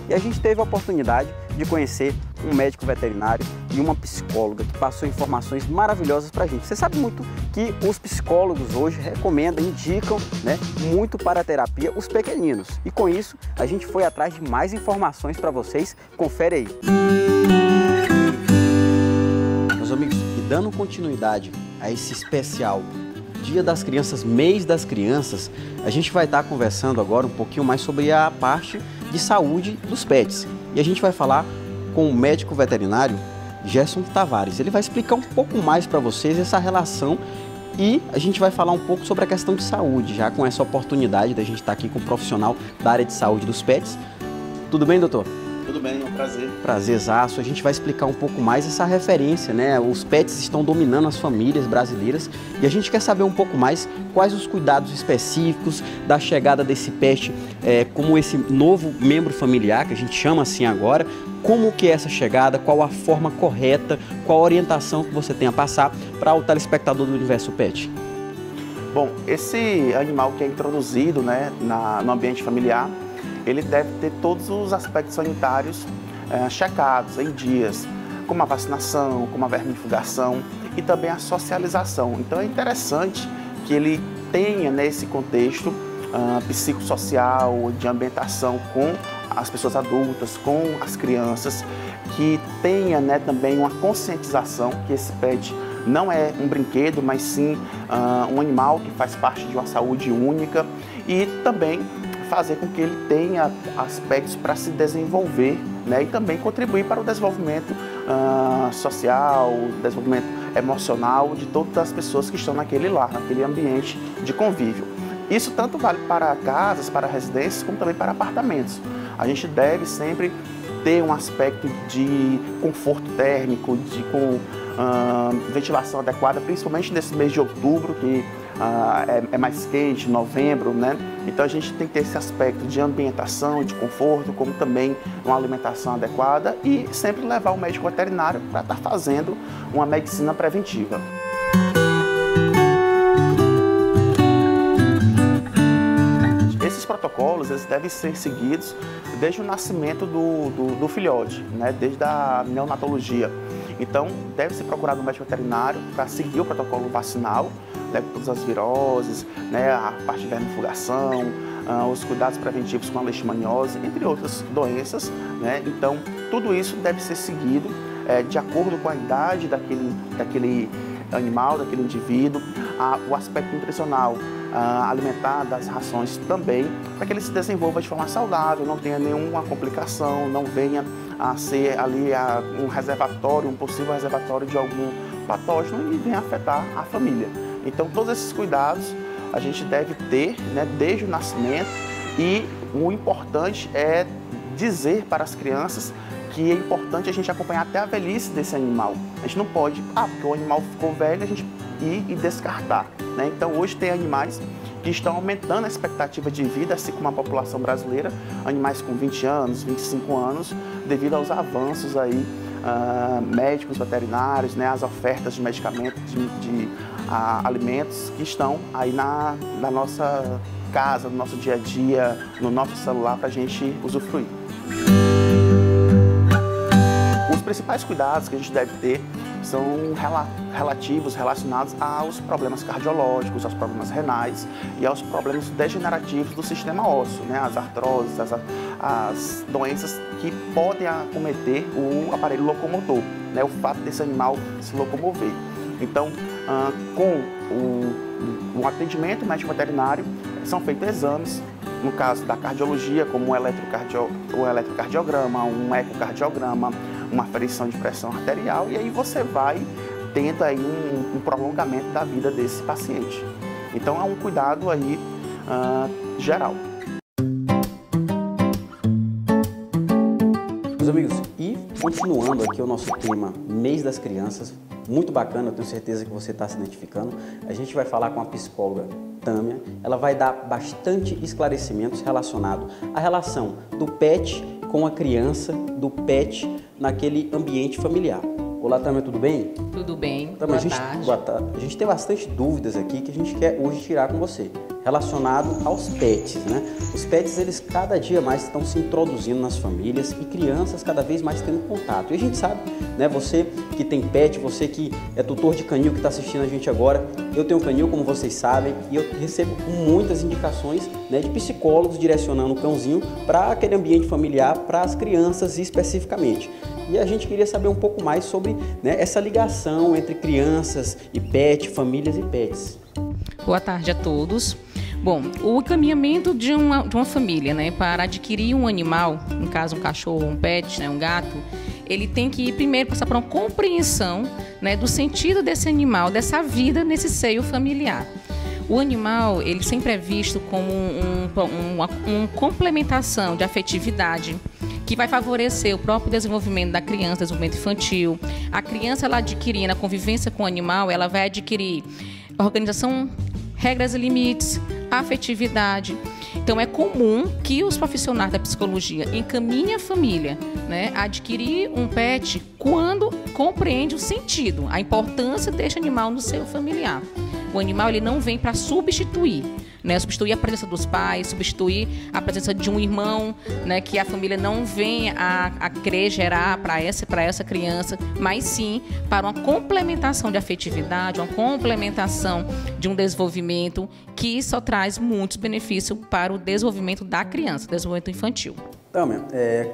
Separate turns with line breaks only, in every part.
E a gente teve a oportunidade de conhecer um médico veterinário e uma psicóloga que passou informações maravilhosas para a gente. Você sabe muito que os psicólogos hoje recomendam, indicam, né, muito para a terapia os pequeninos. E com isso, a gente foi atrás de mais informações para vocês. Confere aí. Meus amigos, e dando continuidade a esse especial Dia das Crianças, Mês das Crianças, a gente vai estar conversando agora um pouquinho mais sobre a parte de saúde dos pets. E a gente vai falar com o médico veterinário Gerson Tavares. Ele vai explicar um pouco mais para vocês essa relação e a gente vai falar um pouco sobre a questão de saúde, já com essa oportunidade da gente estar aqui com um profissional da área de saúde dos pets. Tudo bem, doutor?
Tudo bem, é um prazer.
Prazerzaço. A gente vai explicar um pouco mais essa referência, né? Os pets estão dominando as famílias brasileiras e a gente quer saber um pouco mais quais os cuidados específicos da chegada desse pet, como esse novo membro familiar, que a gente chama assim agora, como que é essa chegada, qual a forma correta, qual a orientação que você tem a passar para o telespectador do Universo Pet.
Bom, esse animal que é introduzido, né, no ambiente familiar, ele deve ter todos os aspectos sanitários checados em dias, como a vacinação, como a vermifugação e também a socialização. Então é interessante que ele tenha nesse contexto psicossocial, de ambientação com as pessoas adultas, com as crianças, que tenha, né, também uma conscientização que esse pet não é um brinquedo, mas sim um animal que faz parte de uma saúde única e também fazer com que ele tenha aspectos para se desenvolver, né, e também contribuir para o desenvolvimento social, desenvolvimento emocional de todas as pessoas que estão naquele lar, naquele ambiente de convívio. Isso tanto vale para casas, para residências, como também para apartamentos. A gente deve sempre ter um aspecto de conforto térmico, com ventilação adequada, principalmente nesse mês de outubro, que é mais quente, novembro, né? Então a gente tem que ter esse aspecto de ambientação, de conforto, como também uma alimentação adequada e sempre levar o médico veterinário para estar fazendo uma medicina preventiva. Esses protocolos eles devem ser seguidos desde o nascimento do filhote, né? Desde a neonatologia. Então, deve ser procurado um médico veterinário para seguir o protocolo vacinal, né, com todas as viroses, né, a parte de vermifugação, os cuidados preventivos com a leishmaniose, entre outras doenças, né? Então, tudo isso deve ser seguido de acordo com a idade daquele animal, daquele indivíduo, o aspecto nutricional, alimentar das rações também, para que ele se desenvolva de forma saudável, não tenha nenhuma complicação, não venha a ser ali um reservatório, um possível reservatório de algum patógeno e venha afetar a família. Então, todos esses cuidados a gente deve ter, né, desde o nascimento, e o importante é dizer para as crianças que é importante a gente acompanhar até a velhice desse animal. A gente não pode, porque o animal ficou velho, a gente ir e descartar, né? Então, hoje tem animais que estão aumentando a expectativa de vida, assim como a população brasileira, animais com 20 anos, 25 anos, devido aos avanços aí, médicos, veterinários, né, as ofertas de medicamentos, de alimentos que estão aí na nossa casa, no nosso dia a dia, no nosso celular, para a gente usufruir. Os principais cuidados que a gente deve ter são relacionados aos problemas cardiológicos, aos problemas renais e aos problemas degenerativos do sistema ósseo, né? As artroses, as doenças que podem acometer o aparelho locomotor, né? O fato desse animal se locomover. Então, com o atendimento médico veterinário, são feitos exames, no caso da cardiologia, como o eletrocardiograma, um ecocardiograma, uma aferição de pressão arterial, e aí você vai tendo aí um prolongamento da vida desse paciente. Então é um cuidado aí geral.
Meus amigos, e continuando aqui o nosso tema Mês das Crianças, muito bacana, eu tenho certeza que você está se identificando. A gente vai falar com a psicóloga Tâmia, ela vai dar bastante esclarecimentos relacionados à relação do pet com a criança, do pet naquele ambiente familiar. Olá, Tâmia, tudo bem?
Tudo bem,
Tâmia,
boa tarde.
Boa tarde. A gente tem bastante dúvidas aqui que a gente quer hoje tirar com você. relacionado aos pets, né? Os pets, eles cada dia mais estão se introduzindo nas famílias e crianças cada vez mais tendo contato. E a gente sabe, né? Você que tem pet, você que é tutor de canil que está assistindo a gente agora, eu tenho canil, como vocês sabem, e eu recebo muitas indicações, né, de psicólogos direcionando o cãozinho para aquele ambiente familiar, para as crianças especificamente. E a gente queria saber um pouco mais sobre, né, essa ligação entre crianças e pet, famílias e pets.
Boa tarde a todos. Bom, o encaminhamento de uma família, né, para adquirir um animal, no caso um cachorro, um pet, né, um gato, ele tem que primeiro passar por uma compreensão, né, do sentido desse animal, dessa vida nesse seio familiar. O animal, ele sempre é visto como uma complementação de afetividade que vai favorecer o próprio desenvolvimento da criança, desenvolvimento infantil. A criança, ela adquirindo a convivência com o animal, ela vai adquirir organização, regras e limites, afetividade. Então, é comum que os profissionais da psicologia encaminhem a família, né, a adquirir um pet quando compreende o sentido, a importância deste animal no seio familiar. O animal, ele não vem para substituir, né, substituir a presença dos pais, substituir a presença de um irmão, né, que a família não vem a querer gerar para essa criança, mas sim para uma complementação de afetividade, uma complementação de um desenvolvimento que só traz muitos benefícios para o desenvolvimento da criança, desenvolvimento infantil.
Então,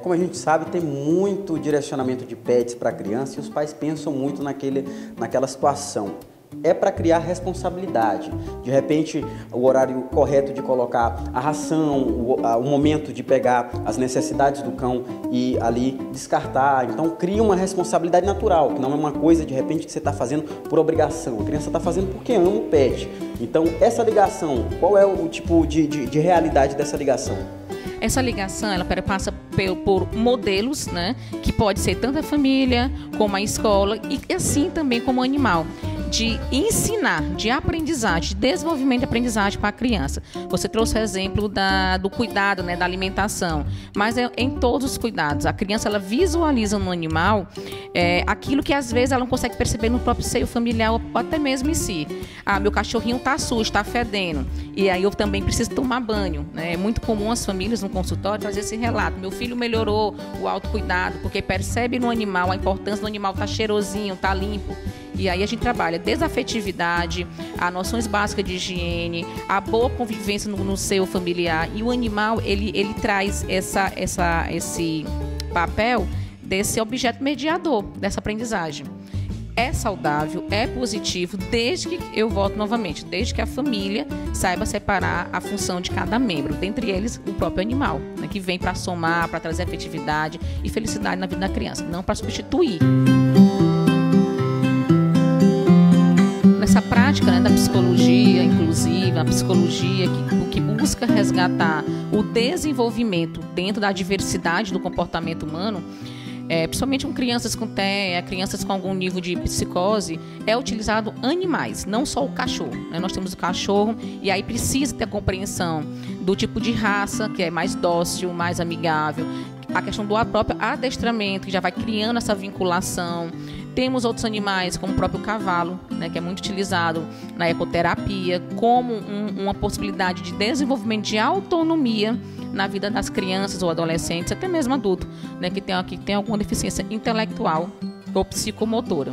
como a gente sabe, tem muito direcionamento de pets para criança e os pais pensam muito naquela situação. É para criar responsabilidade. De repente, o horário correto de colocar a ração, o momento de pegar as necessidades do cão e ali descartar. Então, cria uma responsabilidade natural, que não é uma coisa, de repente, que você está fazendo por obrigação. A criança está fazendo porque ama o pet. Então, essa ligação, qual é o tipo de realidade dessa ligação?
Essa ligação, ela passa por modelos, né, que pode ser tanto a família como a escola e assim também como o animal, de ensinar, de aprendizagem, de desenvolvimento de aprendizagem para a criança. Você trouxe o exemplo do cuidado, né, da alimentação, mas é em todos os cuidados. A criança, ela visualiza no animal aquilo que às vezes ela não consegue perceber no próprio seio familiar ou até mesmo em si. Ah, meu cachorrinho está sujo, está fedendo, e aí eu também preciso tomar banho, né? É muito comum as famílias no consultório trazer esse relato: meu filho melhorou o autocuidado porque percebe no animal a importância do animal estar cheirosinho, estar limpo. E aí a gente trabalha desde a afetividade, as noções básicas de higiene, a boa convivência no seio familiar. E o animal, ele traz esse papel desse objeto mediador, dessa aprendizagem. É saudável, é positivo, desde que, eu volto novamente, desde que a família saiba separar a função de cada membro, dentre eles o próprio animal, né, que vem para somar, para trazer afetividade e felicidade na vida da criança, não para substituir. Essa prática, né, da psicologia inclusiva, a psicologia que busca resgatar o desenvolvimento dentro da diversidade do comportamento humano, principalmente com crianças com TEA, crianças com algum nível de psicose, é utilizado animais, não só o cachorro, né? Nós temos o cachorro e aí precisa ter a compreensão do tipo de raça, que é mais dócil, mais amigável, a questão do próprio adestramento, que já vai criando essa vinculação. Temos outros animais, como o próprio cavalo, né, que é muito utilizado na ecoterapia, como uma possibilidade de desenvolvimento de autonomia na vida das crianças ou adolescentes, até mesmo adulto, né, que tem alguma deficiência intelectual ou psicomotora.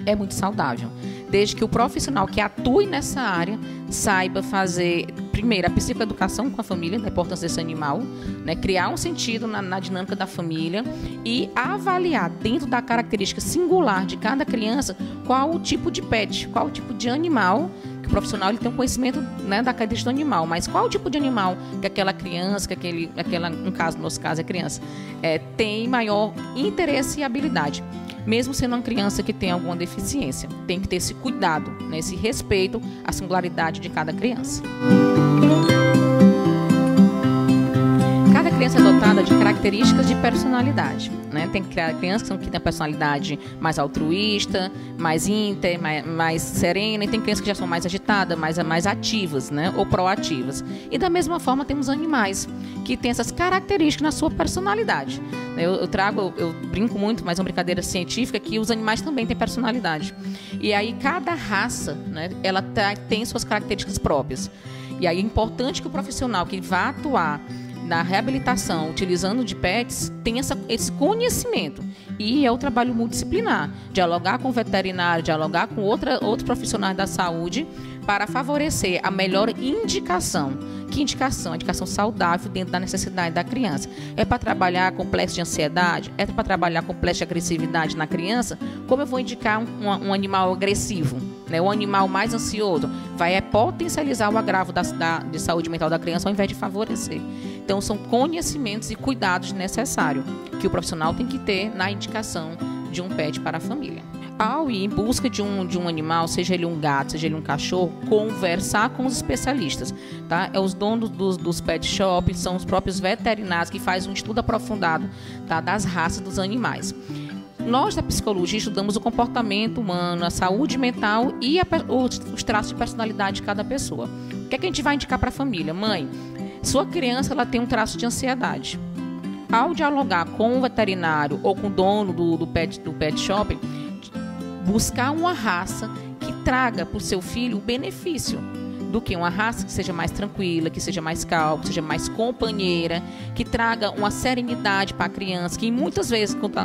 É muito saudável, desde que o profissional que atue nessa área saiba fazer, primeiro, a psicoeducação com a família, da importância desse animal, né, criar um sentido na dinâmica da família e avaliar dentro da característica singular de cada criança qual o tipo de pet, qual o tipo de animal, que o profissional ele tem um conhecimento, né, da característica do animal, mas qual o tipo de animal que aquela criança, no nosso caso é criança, tem maior interesse e habilidade. Mesmo sendo uma criança que tem alguma deficiência, tem que ter esse cuidado, né, esse respeito à singularidade de cada criança. Cada criança é dotada de características de personalidade, né? Tem crianças que têm a personalidade mais altruísta, mais íntegra, mais serena, e tem crianças que já são mais agitadas, mais ativas, né? Ou proativas. E da mesma forma temos animais que têm essas características na sua personalidade. Eu brinco muito, mas é uma brincadeira científica, que os animais também têm personalidade. E aí cada raça, né, ela tem suas características próprias. E aí é importante que o profissional que vai atuar na reabilitação, utilizando de pets, tenha esse conhecimento. E é o trabalho multidisciplinar, dialogar com o veterinário, dialogar com outros profissionais da saúde para favorecer a melhor indicação. Que indicação? Indicação saudável dentro da necessidade da criança. É para trabalhar complexo de ansiedade? É para trabalhar complexo de agressividade na criança? Como eu vou indicar um animal agressivo? Né? Um animal mais ansioso? Vai potencializar o agravo de saúde mental da criança ao invés de favorecer. Então, são conhecimentos e cuidados necessários que o profissional tem que ter na indicação de um pet para a família. Ao ir em busca de um animal, seja ele um gato, seja ele um cachorro, conversar com os especialistas, tá? É os donos dos pet shops, são os próprios veterinários que fazem um estudo aprofundado, tá, das raças dos animais. Nós, da psicologia, estudamos o comportamento humano, a saúde mental e os traços de personalidade de cada pessoa. O que é que a gente vai indicar para a família? Mãe, sua criança ela tem um traço de ansiedade. Ao dialogar com o veterinário ou com o dono do pet shop, buscar uma raça que traga para o seu filho o benefício do que uma raça que seja mais tranquila, que seja mais calma, que seja mais companheira, que traga uma serenidade para a criança, que muitas vezes quando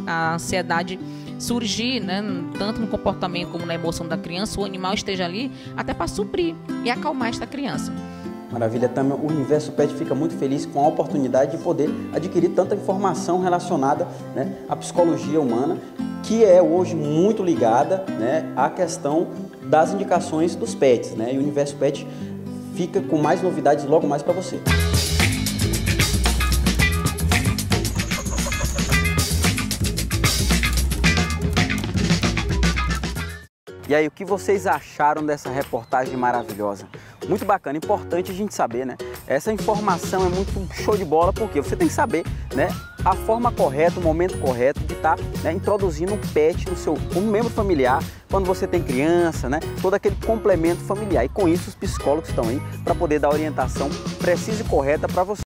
a ansiedade surgir, né, tanto no comportamento como na emoção da criança, o animal esteja ali até para suprir e acalmar esta criança.
Maravilha, Tâmia. O Universo Pet fica muito feliz com a oportunidade de poder adquirir tanta informação relacionada, né, à psicologia humana, que é hoje muito ligada, né, à questão das indicações dos pets, né? E o Universo Pet fica com mais novidades logo mais para você. E aí, o que vocês acharam dessa reportagem maravilhosa? Muito bacana, importante a gente saber, né? Essa informação é muito show de bola, porque você tem que saber, né, a forma correta, o momento correto de estar, né, introduzindo um pet como membro familiar, quando você tem criança, né? Todo aquele complemento familiar. E com isso os psicólogos estão aí para poder dar a orientação precisa e correta para você.